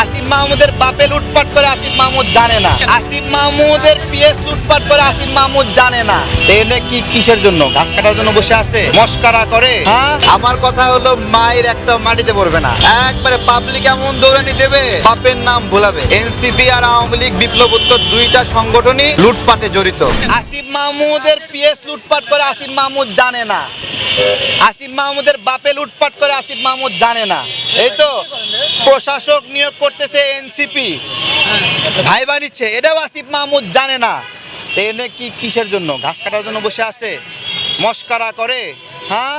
আসিফ মাহমুদের বাপে লুটপাট করে আসিফ মাহমুদ জানে না। আসিফ মাহমুদের পিএস লুটপাট করে আসিফ মাহমুদ জানে না। এনে কি কিসের জন্য? ঘাস কাটার জন্য বসে আছে, মস্কারা করে। হ্যাঁ, আমার কথা হলো মায়ের একটা মাটিতে পড়বে না। একবারে পাবলিক এমন দৌড়ানি দেবে, বাপের নাম ভুলাবে। এনসিপি আর আওয়ামী লীগ বিপ্লবোত্তর দুইটা সংগঠনই লুটপাটে জড়িত। আসিফ মাহমুদের পিএস লুটপাট করে আসিফ মাহমুদ জানে না। আসিফ মাহমুদের বাপে লুটপাট করে আসিফ মাহমুদ জানে না। এই তো প্রশাসক নিয়োগ করতেছে এনসিপি, ভাইবা নিচ্ছে, এটাও আসিফ মাহমুদ জানে না। এনে কি কিসের জন্য? ঘাস কাটার জন্য বসে আছে, মস্কারা করে। হ্যাঁ,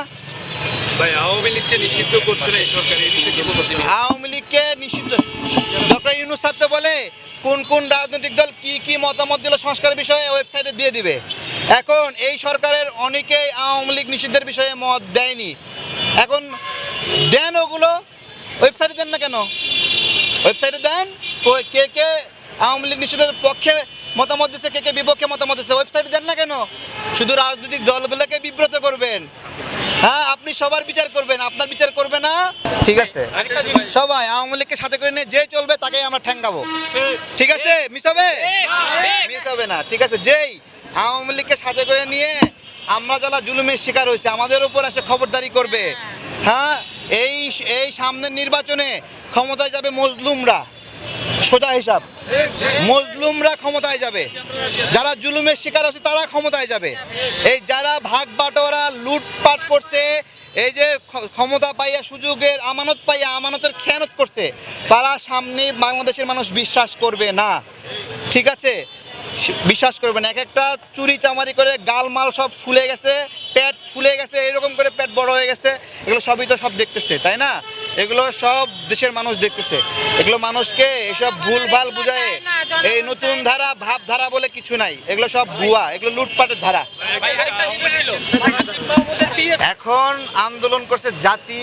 ভাই আওয়ামী লীগকে নিষিদ্ধ করছে না এই সরকার, এই বিষয়ে কি বলছেন? আওয়ামী লীগকে নিষিদ্ধ ডক্টর ইউনূস স্যার তো বলে কোন কোন রাজনৈতিক দল কি কি মতামত দিল সংস্কারের বিষয়ে ওয়েবসাইটে দিয়ে দিবে। এখন এই সরকারের অনেকেই আওয়ামী লীগ নিষিদ্ধের বিষয়ে মত দেয়নি। এখন দেন, ওগুলো ওয়েবসাইটে দেন না কেন? ওয়েবসাইটে দেন কে কে আওয়ামী লীগ নিষিদ্ধের পক্ষে মতামত দিচ্ছে, কে কে বিপক্ষে মতামত দিচ্ছে, ওয়েবসাইটে দেন না কেন? শুধু রাজনৈতিক দলগুলোকে বিব্রত করবেন। হ্যাঁ, আপনি সবার বিচার করবেন, আপনার বিচার করবে না। ঠিক আছে, সবাই আওয়ামী লীগকে সাথে করে নিয়ে যে চলবে তাকেই আমরা ঠ্যাঙ্গাবো। ঠিক আছে, মিস হবে? মিস হবে না। ঠিক আছে, যেই আওয়ামী লীগকে সাথে করে নিয়ে আমরা যারা জুলুমের শিকার হয়েছে আমাদের উপর এসে খবরদারি করবে। হ্যাঁ, এই সামনের নির্বাচনে ক্ষমতায় যাবে মজলুমরা। সোজা হিসাব, মজলুমরা ক্ষমতায় যাবে, যারা জুলুমের শিকার হচ্ছে তারা ক্ষমতায় যাবে। এই যারা ভাগ বাটোয়ারা লুটপাট করছে, এই যে ক্ষমতা পাইয়া সুযোগের আমানত পাইয়া আমানতের খেয়ানত করছে, তারা সামনে বাংলাদেশের মানুষ বিশ্বাস করবে না। ঠিক আছে, বিশ্বাস করবে না। এক একটা চুরি চামারি করে গালমাল সব ফুলে গেছে, পেট ফুলে গেছে, এরকম করে পেট বড় হয়ে গেছে। এগুলো সবই তো সব দেখতেছে, তাই না? এগুলো সব দেশের মানুষ দেখতেছে। এগুলো মানুষকে এসব ভুলভাল বুঝায়। এই নতুন ধারা ভাবধারা বলে কিছু নাই, এগুলো সব ভুয়া, এগুলো লুটপাটের ধারা। এখন আন্দোলন করছে জাতি,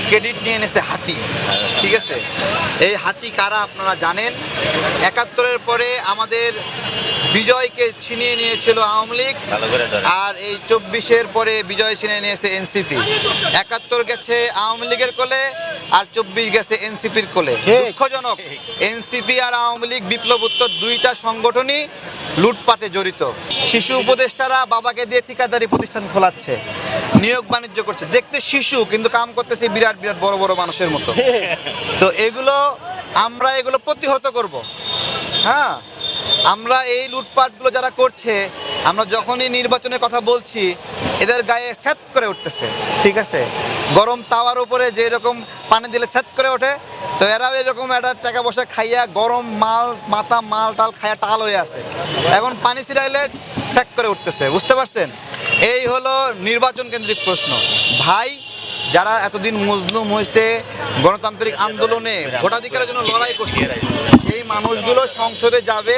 ক্রেডিট নিয়ে এনেছে হাতি। ঠিক আছে, এই হাতি কারা আপনারা জানেন। ৭১-এর পরে আমাদের বিজয়কে ছিনিয়ে নিয়েছিল আওয়ামী লীগ, আর এই ২৪-এর পরে বিজয় ছিনিয়ে নিয়েছে এনসিপি। ৭১ গেছে আওয়ামী লীগের কোলে, আর ২৪ গেছে এনসিপির কোলে। দুঃখজনক, এনসিপি আর আওয়ামী লীগ বিপ্লবোত্তর দুইটা সংগঠনই লুটপাটে জড়িত। শিশু উপদেষ্টারা বাবাকে দিয়ে ঠিকাদারি প্রতিষ্ঠান খোলাচ্ছে, নিয়োগ বাণিজ্য করছে। দেখতে শিশু কিন্তু কাম করতেছে বিরাট বিরাট বড় বড় মানুষের মতো। তো আমরা এগুলো প্রতিহত করব। হ্যাঁ, আমরা এই লুটপাটগুলো যারা করছে, আমরা যখনই নির্বাচনের কথা বলছি এদের গায়ে স্যাত করে উঠতেছে। ঠিক আছে, গরম তাওয়ার উপরে যে এরকম পানি দিলে স্যাত করে ওঠে, তো এরাও এরকম একটা টাকা পয়সা খাইয়া গরম মাল টাল খাইয়া টাল হয়ে আছে। এখন পানি ছিটাইলে স্যাক করে উঠতেছে। বুঝতে পারছেন? এই হলো নির্বাচন কেন্দ্রিক প্রশ্ন। ভাই, যারা এতদিন মজলুম হয়েছে, গণতান্ত্রিক আন্দোলনে ভোটাধিকারের জন্য লড়াই করছে, সেই মানুষগুলো সংসদে যাবে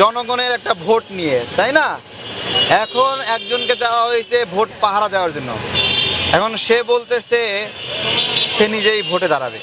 জনগণের একটা ভোট নিয়ে, তাই না? এখন একজনকে দেওয়া হয়েছে ভোট পাহারা দেওয়ার জন্য। এখন সে বলতেছে সে নিজেই ভোটে দাঁড়াবে।